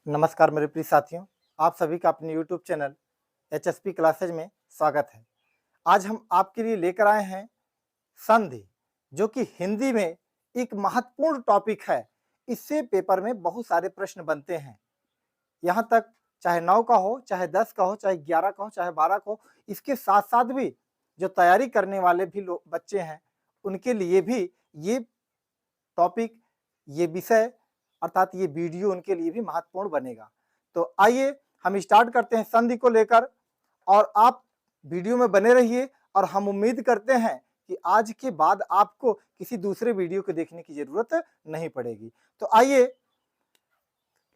नमस्कार मेरे प्रिय साथियों, आप सभी का अपने यूट्यूब चैनल एचएसपी क्लासेज में स्वागत है। आज हम आपके लिए लेकर आए हैं संधि, जो कि हिंदी में एक महत्वपूर्ण टॉपिक है। इससे पेपर में बहुत सारे प्रश्न बनते हैं। यहाँ तक चाहे 9 का हो, चाहे 10 का हो, चाहे 11 का हो, चाहे 12 का हो, इसके साथ-साथ भी जो तैयारी करने वाले भी लोग बच्चे हैं, उनके लिए भी ये टॉपिक, ये विषय अर्थात ये वीडियो उनके लिए भी महत्वपूर्ण बनेगा। तो आइए हम स्टार्ट करते हैं संधि को लेकर, और आप वीडियो में बने रहिए और हम उम्मीद करते हैं कि आज के बाद आपको किसी दूसरे वीडियो को देखने की जरूरत नहीं पड़ेगी। तो आइए,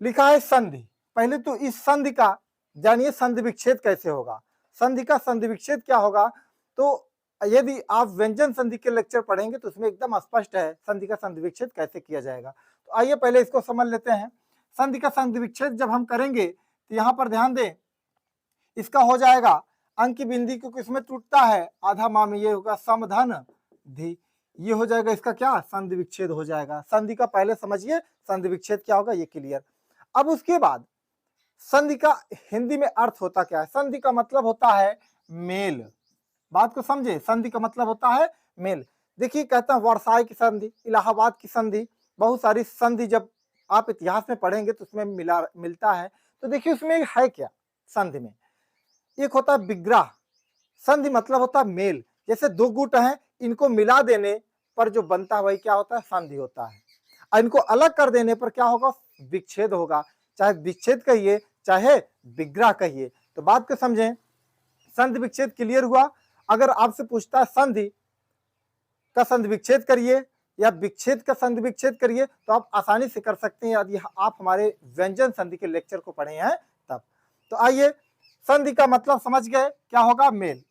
लिखा है संधि। पहले तो इस संधि का जानिए संधि विच्छेद कैसे होगा। संधि का संधि विच्छेद क्या होगा, तो यदि आप व्यंजन संधि के लेक्चर पढ़ेंगे तो उसमें एकदम स्पष्ट है संधि का संधि विच्छेद कैसे किया जाएगा। तो आइए पहले इसको समझ लेते हैं। संधि का संधि विच्छेद जब हम करेंगे तो यहाँ पर ध्यान दें, इसका हो जाएगा अंक की बिंदी को किसमें टूटता है, आधा माह में, ये होगा समधन धी, ये हो जाएगा इसका क्या, संधि विच्छेद हो जाएगा। संधि का पहले समझिए संधि विच्छेद क्या होगा, ये क्लियर। अब उसके बाद संधि का हिंदी में अर्थ होता क्या है। संधि का मतलब होता है मेल। बात को समझे, संधि का मतलब होता है मेल। देखिए कहते हैं वर्साई की संधि, इलाहाबाद की संधि, बहुत सारी संधि जब आप इतिहास में पढ़ेंगे तो उसमें मिलता है। तो देखिए उसमें है क्या संधि में, एक होता है विग्रह। संधि मतलब होता है मेल। जैसे दो गुट हैं, इनको मिला देने पर जो बनता है वही क्या होता है, संधि होता है। और इनको अलग कर देने पर क्या होगा, विच्छेद होगा। चाहे विच्छेद कहिए चाहे विग्रह कहिए। तो बात को समझें, संधि विच्छेद क्लियर हुआ। अगर आपसे पूछता है संधि का संधि विच्छेद करिए या विच्छेद का संधि विच्छेद करिए, तो आप आसानी से कर सकते हैं यदि आप हमारे व्यंजन संधि के लेक्चर को पढ़े हैं तब। तो आइए, संधि का मतलब समझ गए क्या होगा, मेल।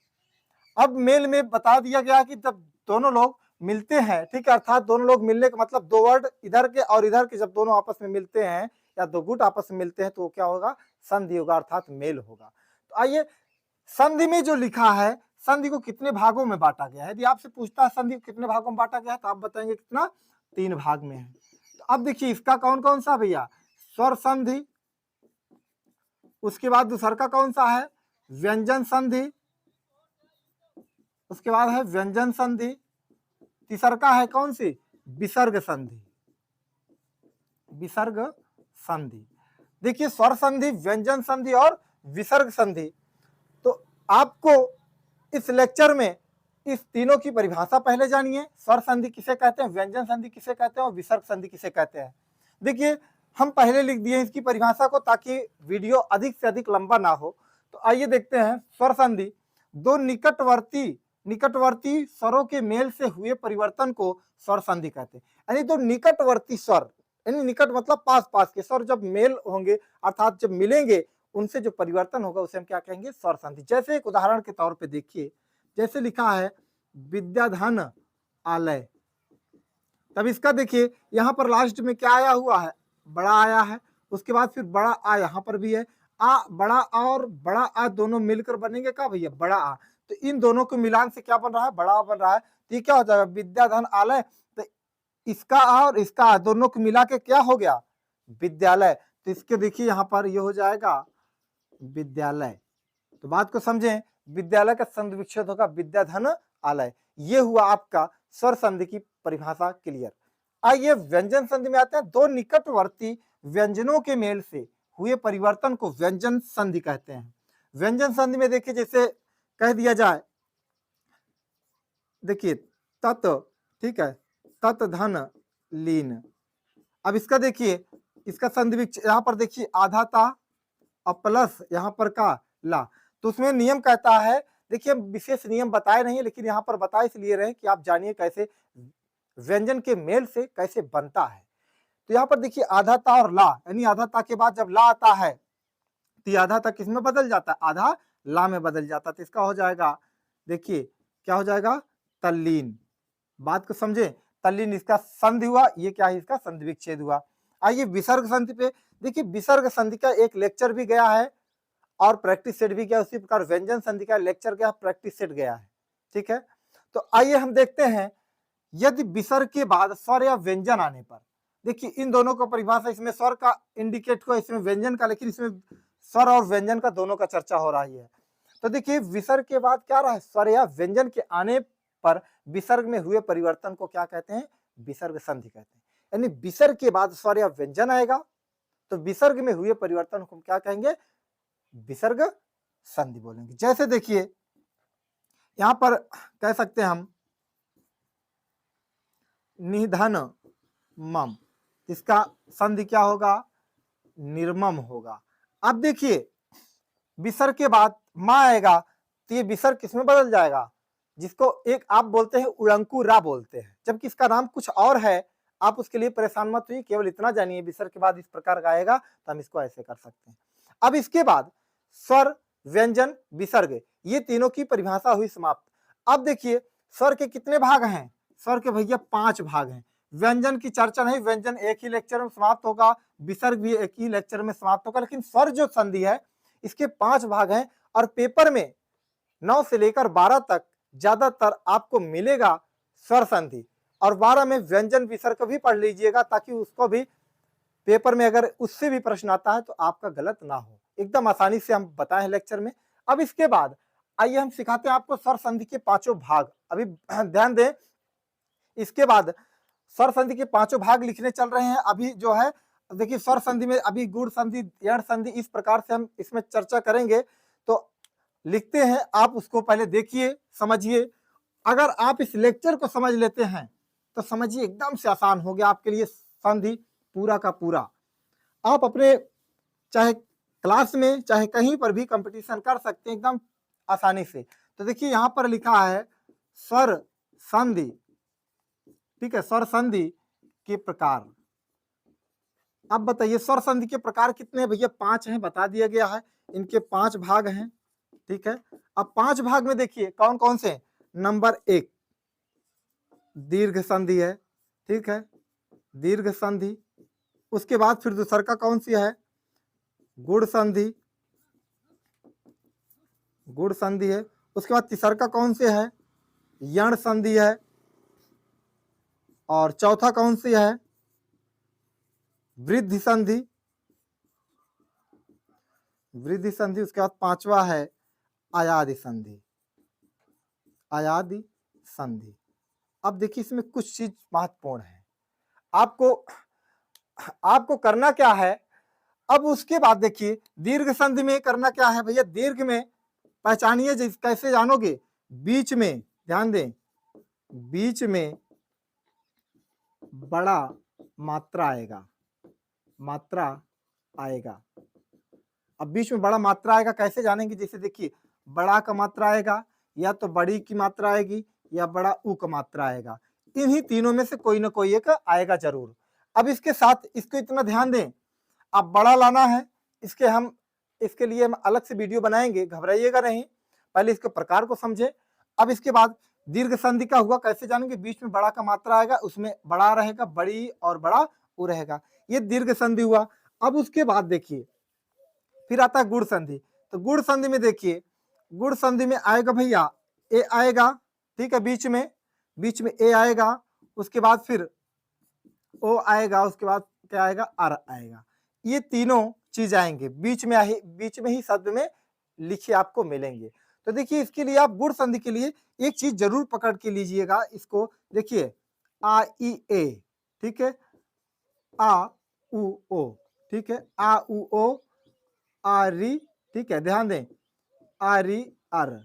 अब मेल में बता दिया गया कि जब दोनों लोग मिलते हैं, ठीक है, अर्थात दोनों लोग मिलने का मतलब दो वर्ड इधर के और इधर के जब दोनों आपस में मिलते हैं या दो गुट आपस में मिलते हैं तो क्या होगा, संधि होगा, अर्थात मेल होगा। तो आइए, संधि में जो लिखा है, संधि को कितने भागों में बांटा गया है। यदि आपसे पूछता है संधि को कितने भागों में बांटा गया है, तो आप बताएंगे कितना, 3 भाग में है। तो अब देखिए इसका कौन कौन सा भैया, स्वर संधि, उसके बाद दूसरा का कौन सा है, व्यंजन संधि, उसके बाद है व्यंजन संधि, तीसरा का है कौन सी, विसर्ग संधि। विसर्ग संधि, देखिए स्वर संधि, व्यंजन संधि और विसर्ग संधि। तो आपको इस लेक्चर में इस तीनों की परिभाषा पहले जानिए। स्वर संधि किसे कहते हैं, व्यंजन संधि किसे कहते हैं और विसर्ग संधि किसे कहते हैं। देखिए हम पहले लिख दिए इसकी परिभाषा को ताकि वीडियो अधिक से अधिक लंबा ना हो। तो आइए देखते हैं। स्वर संधि, दो निकटवर्ती स्वरों के मेल से हुए परिवर्तन को स्वर संधि कहते हैं। यानी दो निकटवर्ती स्वर, यानी निकट मतलब पास पास के स्वर जब मेल होंगे अर्थात जब मिलेंगे, उनसे जो परिवर्तन होगा उसे हम क्या कहेंगे, स्वर संधि। जैसे एक उदाहरण के तौर पे देखिए, जैसे लिखा है विद्याधन आलय, तब इसका देखिए यहां पर लास्ट में क्या आया हुआ है, बड़ा आया है। उसके बाद फिर बड़ा आ यहां पर भी है, आ, बड़ा आ और बड़ा आ दोनों मिलकर बनेंगे क्या भैया, बड़ा आ। तो इन दोनों के मिलान से क्या बन रहा है, बड़ा आ बन रहा है। तो ये क्या हो जाएगा, विद्याधन आलय। तो इसका आ और इसका आ दोनों को मिला के क्या हो गया, विद्यालय। तो इसके देखिए यहाँ पर ये हो जाएगा विद्यालय। तो बात को समझें, विद्यालय का संधि विच्छेद होगा विद्याधन आलय। ये हुआ आपका स्वर संधि की परिभाषा क्लियर। आइए व्यंजन संधि में आते हैं। दो निकटवर्ती व्यंजनों के मेल से हुए परिवर्तन को व्यंजन संधि कहते हैं। व्यंजन संधि में देखिए जैसे कह दिया जाए, देखिए तत्, ठीक है, तत् धन लीन। अब इसका देखिए, इसका संधि विच्छेद यहाँ पर देखिए आधा ता और प्लस यहाँ पर का ला। तो उसमें नियम कहता है, देखिए विशेष नियम बताए नहीं लेकिन यहाँ पर बताए इसलिए रहे कि आप जानिए कैसे व्यंजन के मेल से कैसे बनता है। तो यहाँ पर देखिए आधा ता और ला, यानी आधा ता के बाद जब ला आता है तो आधा ता किसमें बदल जाता है, आधा ला में बदल जाता है। तो इसका हो जाएगा, देखिए क्या हो जाएगा, तल्लीन। बात को समझे, तल्लीन इसका संधि हुआ, ये क्या है, इसका संधि विच्छेद हुआ। आइए विसर्ग संधि पे, देखिए विसर्ग संधि का एक लेक्चर भी गया है और प्रैक्टिस सेट भी गया। उसी प्रकार व्यंजन संधि का लेक्चर गया, प्रैक्टिस सेट गया है, ठीक है। तो आइए हम देखते हैं, यदि विसर्ग के बाद स्वर या व्यंजन आने पर देखिए इन दोनों का परिभाषा, इसमें स्वर का इंडिकेट हुआ, इसमें व्यंजन का, लेकिन इसमें स्वर और व्यंजन का दोनों का चर्चा हो रही है। तो देखिए विसर्ग के बाद क्या रहा है, स्वर या व्यंजन के आने पर विसर्ग में हुए परिवर्तन को क्या कहते हैं, विसर्ग संधि कहते हैं। यानी विसर्ग के बाद स्वर या व्यंजन आएगा तो विसर्ग में हुए परिवर्तन को क्या कहेंगे, विसर्ग संधि बोलेंगे। जैसे देखिए यहां पर कह सकते हैं हम निधन मम, इसका संधि क्या होगा, निर्मम होगा। अब देखिए विसर्ग के बाद मां आएगा तो ये विसर्ग किसमें बदल जाएगा, जिसको एक आप बोलते हैं उड़ंकू रा बोलते हैं, जबकि इसका नाम कुछ और है। आप उसके लिए परेशान मत हुई, केवल इतना जानिए विसर्ग के बाद इस प्रकार का आएगा तो हम इसको ऐसे कर सकते हैं। अब इसके बाद स्वर व्यंजन विसर्ग, ये तीनों की परिभाषा हुई समाप्त। अब देखिए स्वर के कितने भाग हैं, स्वर के भैया 5 भाग हैं। व्यंजन की चर्चा नहीं, व्यंजन एक ही लेक्चर में समाप्त होगा, विसर्ग भी एक ही लेक्चर में समाप्त होगा, लेकिन स्वर जो संधि है इसके 5 भाग हैं और पेपर में 9 से लेकर 12 तक ज्यादातर आपको मिलेगा स्वर संधि, और 12 में व्यंजन विसर्ग भी पढ़ लीजिएगा ताकि उसको भी पेपर में अगर उससे भी प्रश्न आता है तो आपका गलत ना हो। एकदम आसानी से हम बताए हैं लेक्चर में। अब इसके बाद आइए हम सिखाते हैं आपको स्वर संधि के 5 भाग। अभी ध्यान दें, इसके बाद स्वर संधि के 5 भाग लिखने चल रहे हैं। अभी जो है देखिए स्वर संधि में अभी गुण संधि, यण संधि, इस प्रकार से हम इसमें चर्चा करेंगे। तो लिखते हैं, आप उसको पहले देखिए समझिए। अगर आप इस लेक्चर को समझ लेते हैं तो समझिए एकदम से आसान हो गया आपके लिए संधि पूरा का पूरा। आप अपने चाहे क्लास में चाहे कहीं पर भी कंपटीशन कर सकते हैं एकदम आसानी से। तो देखिए यहां पर लिखा है स्वर संधि, ठीक है, स्वर संधि के प्रकार। अब बताइए स्वर संधि के प्रकार कितने हैं भैया, 5 हैं, बता दिया गया है। इनके 5 भाग हैं, ठीक है। अब 5 भाग में देखिए कौन कौन से। नंबर 1 दीर्घ संधि है, ठीक है, दीर्घ संधि। उसके बाद फिर दूसरा का कौन सी है, गुण संधि, गुण संधि है। उसके बाद तीसरा का कौन से है, यण संधि है। और चौथा कौन सी है, वृद्धि संधि, वृद्धि संधि। उसके बाद 5वां है आयादि संधि, आयादि संधि। अब देखिए इसमें कुछ चीज महत्वपूर्ण है, आपको करना क्या है। अब उसके बाद देखिए दीर्घ संधि में करना क्या है भैया, दीर्घ में पहचानिए कैसे जानोगे, बीच में ध्यान दें, बीच में बड़ा मात्रा आएगा, मात्रा आएगा। अब बीच में बड़ा मात्रा आएगा कैसे जानेंगे, जैसे देखिए बड़ा का मात्रा आएगा, या तो बड़ी की मात्रा आएगी, या बड़ा ऊ का मात्रा आएगा। इन्हीं तीनों में से कोई ना कोई एक आएगा जरूर। अब इसके साथ इसको इतना ध्यान दें, अब बड़ा लाना है, इसके लिए हम अलग से वीडियो बनाएंगे, घबराइएगा नहीं, पहले इसके प्रकार को समझे। अब इसके बाद दीर्घ संधि का हुआ कैसे जानेंगे, बीच में बड़ा का मात्रा आएगा, उसमें बड़ा रहेगा, बड़ी और बड़ा ऊ रहेगा, ये दीर्घ संधि हुआ। अब उसके बाद देखिए फिर आता है गुण संधि। तो गुण संधि में देखिए, गुण संधि में आएगा भैया ए आएगा, ठीक है, बीच में ए आएगा। उसके बाद फिर ओ आएगा, उसके बाद क्या आएगा, अर आएगा। ये तीनों चीज आएंगे बीच में ही शब्द में लिखे आपको मिलेंगे। तो देखिए इसके लिए आप गुण संधि के लिए एक चीज जरूर पकड़ के लीजिएगा, इसको देखिए आ ई ए, ठीक है, आ उ ओ, ठीक है, आ उ ओ आ री, ठीक है, ध्यान दें, आ री अर,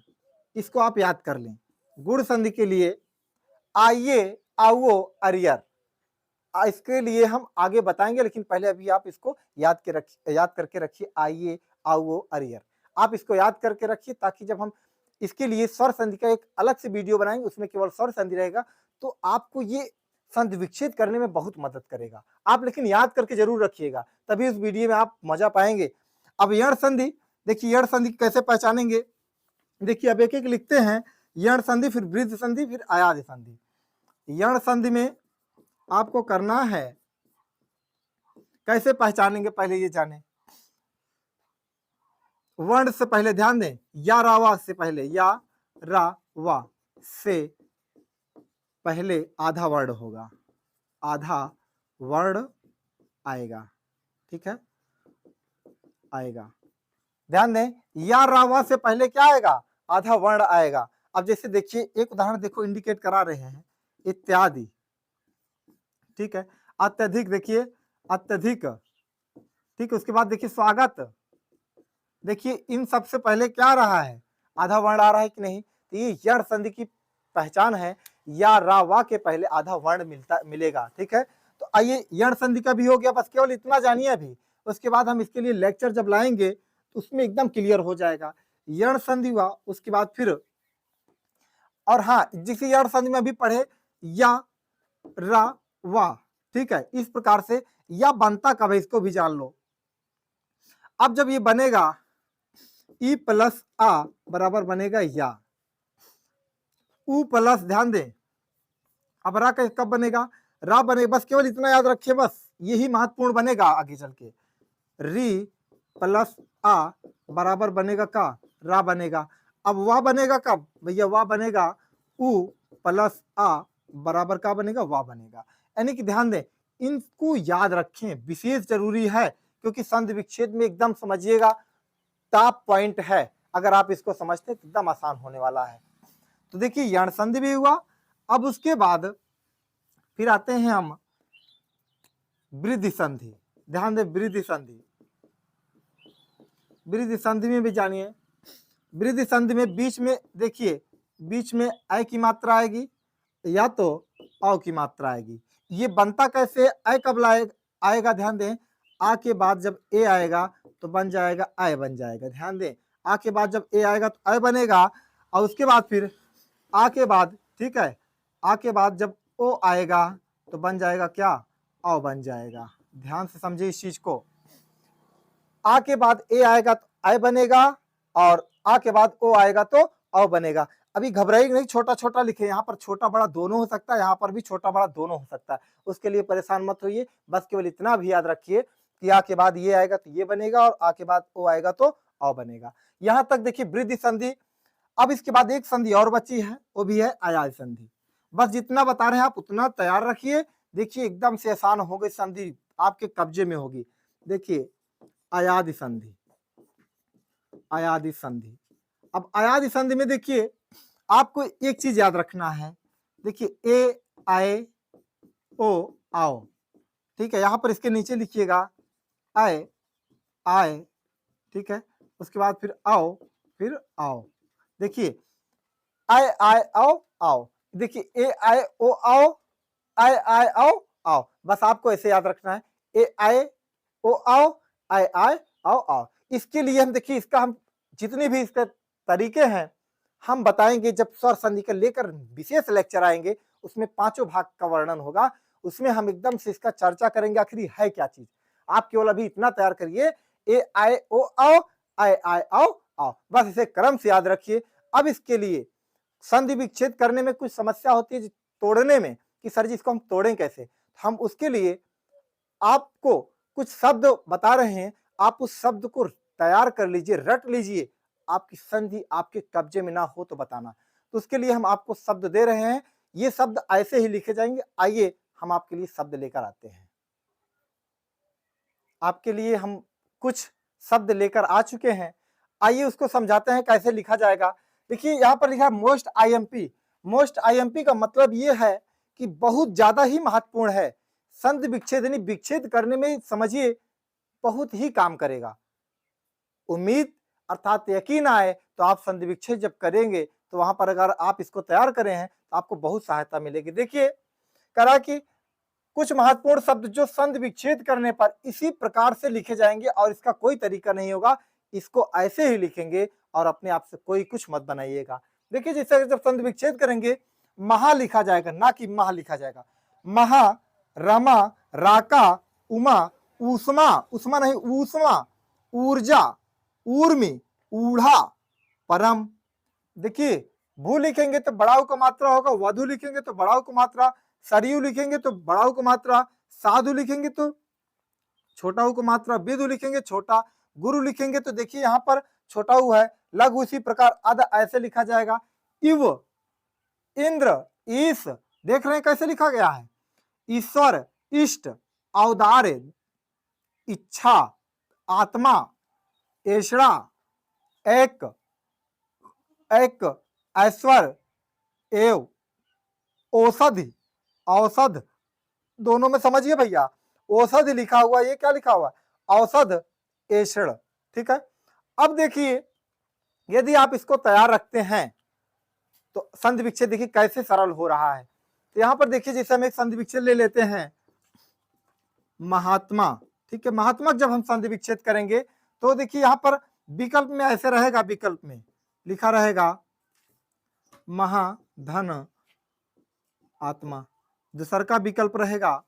इसको आप याद कर लें। गुण संधि के लिए आइए आओ अरियर, इसके लिए हम आगे बताएंगे, लेकिन पहले अभी आप इसको याद करके रखिए, आइए आओ अरियर, आप इसको याद करके रखिए, ताकि जब हम इसके लिए स्वर संधि का एक अलग से वीडियो बनाएंगे उसमें केवल स्वर संधि रहेगा, तो आपको ये संधि विच्छेद करने में बहुत मदद करेगा। आप लेकिन याद करके जरूर रखिएगा, तभी उस वीडियो में आप मजा पाएंगे। अब यण संधि, देखिए यण संधि कैसे पहचानेंगे, देखिए अब एक एक लिखते हैं, यण संधि, फिर वृद्धि संधि, फिर आयादि संधि। यण संधि में आपको करना है, कैसे पहचानेंगे पहले ये जाने। वर्ण से पहले ध्यान दें, या रावा से पहले, या रा वा से पहले आधा वर्ण होगा, आधा वर्ण आएगा, ठीक है, आएगा। ध्यान दें, या रा वा से पहले क्या आएगा, आधा वर्ण आएगा। अब जैसे देखिए एक उदाहरण देखो, इंडिकेट करा रहे हैं, इत्यादि, ठीक है, अत्यधिक, देखिए अत्यधिक, ठीक है, उसके बाद देखिए स्वागत, देखिए इन सब से पहले क्या आ रहा है, आधा वर्ण आ रहा है कि नहीं, तो ये यण संधि की पहचान है, या रा वा के पहले आधा वर्ण मिलेगा, ठीक है। तो आइए यण संधि का भी हो गया, बस केवल इतना जानिए अभी, उसके बाद हम इसके लिए लेक्चर जब लाएंगे तो उसमें एकदम क्लियर हो जाएगा। यण संधि हुआ, उसके बाद फिर, और हाँ, जिस यण संधि में अभी पढ़े, या रा वा, ठीक है, इस प्रकार से या बनता कब है इसको भी जान लो। अब जब ये बनेगा ई प्लस आ बराबर बनेगा या, उ प्लस, ध्यान दें, अब रा का कब बनेगा, रा बनेगा, बस केवल इतना याद रखिए, बस यही महत्वपूर्ण बनेगा आगे चल के। री प्लस आ बराबर बनेगा का, रा बनेगा। अब वाह बनेगा कब भैया, वाह बनेगा उ प्लस आ बराबर का बनेगा, वाह बनेगा। यानी कि ध्यान दें, इनको याद रखें, विशेष जरूरी है, क्योंकि संधि विच्छेद में एकदम समझिएगा टॉप पॉइंट है, अगर आप इसको समझते हैं तो एकदम आसान होने वाला है। तो देखिए यण संधि भी हुआ। अब उसके बाद फिर आते हैं हम वृद्धि संधि। ध्यान दें, वृद्धि संधि, वृद्धि संधि में भी जानिए, वृद्धि संधि में बीच में देखिए, बीच में ऐ की मात्रा आएगी या तो औ की मात्रा आएगी। ये बनता कैसे, ऐ कब आएगा, ध्यान दें, आ के बाद जब ए आएगा तो बन जाएगा ऐ बन जाएगा। ध्यान दें, आ के बाद जब ए आएगा तो ऐ बनेगा, और उसके बाद फिर आ के बाद, ठीक है, आ के बाद जब ओ आएगा तो बन जाएगा क्या, औ बन जाएगा। ध्यान से समझिए इस चीज को, आ के बाद ए आएगा तो ऐ बनेगा, और आ के बाद ओ आएगा तो औ बनेगा। अभी घबराइए नहीं, छोटा छोटा लिखे, यहाँ पर छोटा बड़ा दोनों हो सकता है, यहाँ पर भी छोटा बड़ा दोनों हो सकता है, उसके लिए परेशान मत होइए, बस केवल इतना भी याद रखिए कि आ के बाद ये आएगा तो ये बनेगा, और आ के बाद ओ आएगा तो औ बनेगा। यहाँ तक देखिए वृद्धि संधि। अब इसके बाद एक संधि और बची है, वो भी है अयाज संधि। बस जितना बता रहे हैं आप उतना तैयार रखिए, देखिए एकदम से आसान हो गई, संधि आपके कब्जे में होगी। देखिए अयादि संधि, अयादि संधि। अब अयादि संधि में देखिए आपको एक चीज याद रखना है, देखिए ए आए ओ आओ, ठीक है, यहां पर इसके नीचे लिखिएगा आए आए, ठीक है, उसके बाद फिर आओ, फिर आओ। देखिए आए आए आओ आओ, देखिए ए आए ओ आओ, आए आए आओ आओ, बस आपको ऐसे याद रखना है, ए आए ओ आओ, आए आए आओ आओ। इसके लिए हम देखिए, इसका हम जितने भी इसके तरीके हैं हम बताएंगे, जब स्वर संधि का लेकर विशेष लेक्चर आएंगे उसमें पांचों भाग का वर्णन होगा, उसमें हम एकदम से इसका चर्चा करेंगे आखिर है क्या चीज। आप केवल अभी इतना तैयार करिए, ए आए ओ आओ, आए आए आओ आओ, बस इसे क्रम से याद रखिए। अब इसके लिए संधि विच्छेद करने में कुछ समस्या होती है, तोड़ने में, कि सर जी इसको हम तोड़ें कैसे, हम उसके लिए आपको कुछ शब्द बता रहे हैं, आप उस शब्द को तैयार कर लीजिए, रट लीजिए, आपकी संधि आपके कब्जे में ना हो तो बताना। तो उसके लिए हम आपको शब्द दे रहे हैं, ये शब्द ऐसे ही लिखे जाएंगे। आइए हम आपके लिए शब्द लेकर आते हैं। आपके लिए हम कुछ शब्द लेकर आ चुके हैं, आइए उसको समझाते हैं कैसे लिखा जाएगा। देखिए यहाँ पर लिखा है मोस्ट आईएमपी। मोस्ट आईएमपी का मतलब ये है कि बहुत ज्यादा ही महत्वपूर्ण है, संधि विच्छेद यानी विच्छेद करने में समझिए बहुत ही काम करेगा। उम्मीद अर्थात यकीन आए तो आप संधि विच्छेद जब करेंगे तो वहां पर अगर आप इसको तैयार करें हैं तो आपको बहुत सहायता मिलेगी। देखिए करा कि कुछ महत्वपूर्ण शब्द जो संधि विच्छेद करने पर इसी प्रकार से लिखे जाएंगे, और इसका कोई तरीका नहीं होगा, इसको ऐसे ही लिखेंगे और अपने आप से कोई कुछ मत बनाइएगा। देखिए जैसे जब संधि विच्छेद करेंगे महा लिखा जाएगा, ना कि महा लिखा जाएगा। महा, रमा, राका, उमा, उष्मा, उष्मा नहीं ऊष्मा, ऊर्जा, ऊर्मी, ऊढ़ा, परम। देखिए भू लिखेंगे तो बड़ाऊ का मात्रा होगा, वधु लिखेंगे तो बड़ाऊ का मात्रा, सरयू लिखेंगे तो बड़ाऊ को मात्रा, साधु लिखेंगे तो छोटा को मात्रा, विदु लिखेंगे छोटा, गुरु लिखेंगे तो देखिए यहाँ पर छोटा ऊ है, लघु इसी प्रकार अद ऐसे लिखा जाएगा। इव, इंद्र, ईश, देख रहे हैं कैसे लिखा गया है, ईश्वर, इष्ट, औदार्य, इच्छा, आत्मा, ऐषणा, एक, एक, ऐश्वर्य, एव, औषधि, औषध, दोनों में समझिए भैया, औषधि लिखा हुआ, ये क्या लिखा हुआ, औषध, ऐषण। ठीक है। अब देखिए यदि आप इसको तैयार रखते हैं तो संधि विच्छेद देखिए कैसे सरल हो रहा है। तो यहां पर देखिए जैसे हम एक संधि विच्छेद ले लेते हैं महात्मा। ठीक है, महात्मा जब हम संधि विच्छेद करेंगे तो देखिए यहां पर विकल्प में ऐसे रहेगा, विकल्प में लिखा रहेगा महाधन आत्मा। दूसरा का विकल्प रहेगा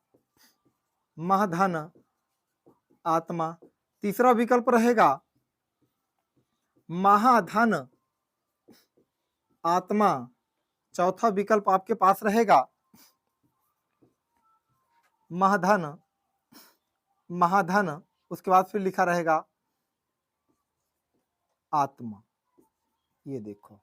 महाधन आत्मा। तीसरा विकल्प रहेगा महाधन आत्मा। चौथा विकल्प आपके पास रहेगा महाधन, महाधन, उसके बाद फिर लिखा रहेगा आत्मा। ये देखो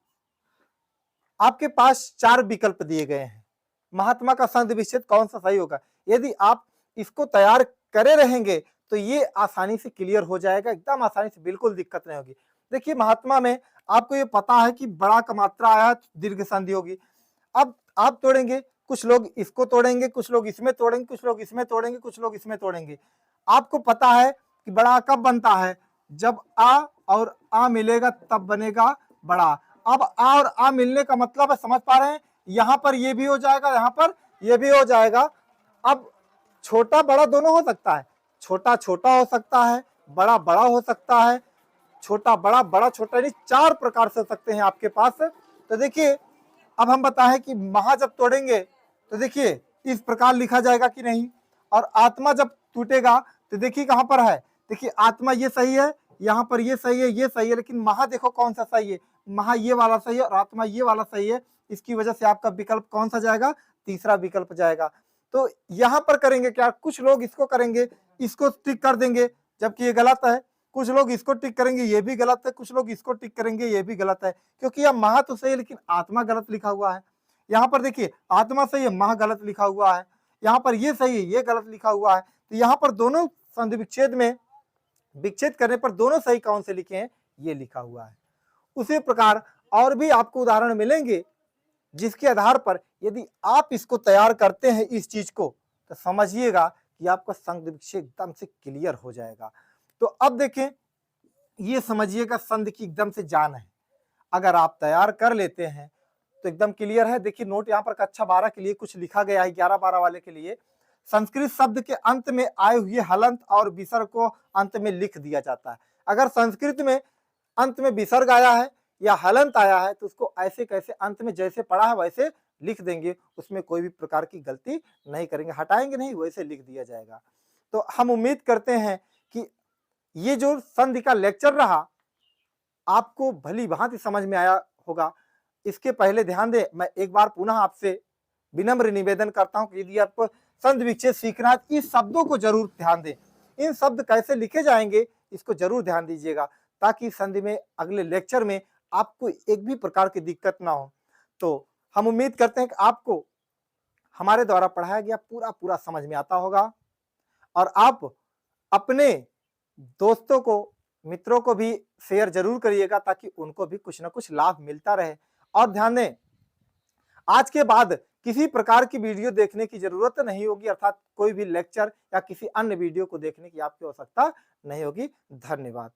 आपके पास 4 विकल्प दिए गए हैं। महात्मा का संधि विच्छेद कौन सा सही होगा? यदि आप इसको तैयार करे रहेंगे तो ये आसानी से क्लियर हो जाएगा, एकदम आसानी से, बिल्कुल दिक्कत नहीं होगी। देखिए महात्मा में आपको ये पता है कि बड़ा का मात्रा आया तो दीर्घ संधि होगी। अब आप तोड़ेंगे, कुछ लोग इसको तोड़ेंगे, कुछ लोग इसमें तोड़ेंगे, कुछ लोग इसमें तोड़ेंगे, कुछ लोग इसमें तोड़ेंगे। आपको पता है कि बड़ा कब बनता है, जब आ और आ मिलेगा तब बनेगा बड़ा। अब आ और आ मिलने का मतलब है, समझ पा रहे हैं, यहां पर ये भी हो जाएगा, यहां पर ये भी हो जाएगा। अब छोटा बड़ा दोनों हो सकता है, छोटा छोटा हो सकता है, बड़ा बड़ा हो सकता है, छोटा बड़ा, बड़ा छोटा, यानी 4 प्रकार से हो सकते हैं आपके पास। तो देखिए अब हम बताएं कि महा जब तोड़ेंगे तो देखिए इस प्रकार लिखा जाएगा कि नहीं, और आत्मा जब टूटेगा तो देखिए कहां पर है, देखिए आत्मा ये सही है, यहां पर ये सही है, ये सही है, लेकिन महा देखो कौन सा सही है, महा ये वाला सही है और आत्मा ये वाला सही है। इसकी वजह से आपका विकल्प कौन सा जाएगा, तीसरा विकल्प जाएगा। तो यहां पर करेंगे क्या, कुछ लोग इसको करेंगे, इसको टिक कर देंगे जबकि ये गलत है, कुछ लोग इसको टिक करेंगे, ये भी गलत है, कुछ लोग इसको टिक करेंगे, ये भी गलत है, क्योंकि यह महा तो सही है लेकिन आत्मा गलत लिखा हुआ है। यहाँ पर देखिए आत्मा सही है, महा गलत लिखा हुआ है, यहाँ पर ये सही है, ये गलत लिखा हुआ है। तो यहाँ पर दोनों संधि विच्छेद में विच्छेद करने पर दोनों सही कौन से लिखे हैं, ये लिखा हुआ है। उसी प्रकार और भी आपको उदाहरण मिलेंगे जिसके आधार पर यदि आप इसको तैयार करते हैं इस चीज को, तो समझिएगा कि आपका संधि विच्छेद एकदम से क्लियर हो जाएगा। तो अब देखें, ये समझिएगा संधि की एकदम से जान है, अगर आप तैयार कर लेते हैं तो एकदम क्लियर है। देखिए नोट यहाँ पर कक्षा 12 के लिए कुछ लिखा गया है, 11-12 वाले के लिए। संस्कृत शब्द के अंत में आए हुए हलंत और विसर्ग को अंत में लिख दिया जाता है। अगर संस्कृत में अंत में विसर्ग आया है या हलंत आया है तो उसको ऐसे कैसे अंत में जैसे पढ़ा है वैसे लिख देंगे, उसमें कोई भी प्रकार की गलती नहीं करेंगे, हटाएंगे नहीं, वैसे लिख दिया जाएगा। तो हम उम्मीद करते हैं कि ये जो संधि का लेक्चर रहा आपको भली भांति समझ में आया होगा। इसके पहले ध्यान दें, मैं एक बार पुनः आपसे विनम्र निवेदन करता हूं कि यदि आपको संधि विच्छेद सीखना है, इस शब्दों को जरूर ध्यान दें, इन शब्द कैसे लिखे जाएंगे इसको जरूर ध्यान दीजिएगा, ताकि संधि में अगले लेक्चर में आपको एक भी प्रकार की दिक्कत ना हो। तो हम उम्मीद करते हैं कि आपको हमारे द्वारा पढ़ाया गया पूरा पूरा समझ में आता होगा और आप अपने दोस्तों को, मित्रों को भी शेयर जरूर करिएगा ताकि उनको भी कुछ ना कुछ लाभ मिलता रहे। और ध्यान दें, आज के बाद किसी प्रकार की वीडियो देखने की जरूरत नहीं होगी, अर्थात कोई भी लेक्चर या किसी अन्य वीडियो को देखने की आपकी आवश्यकता नहीं होगी। धन्यवाद।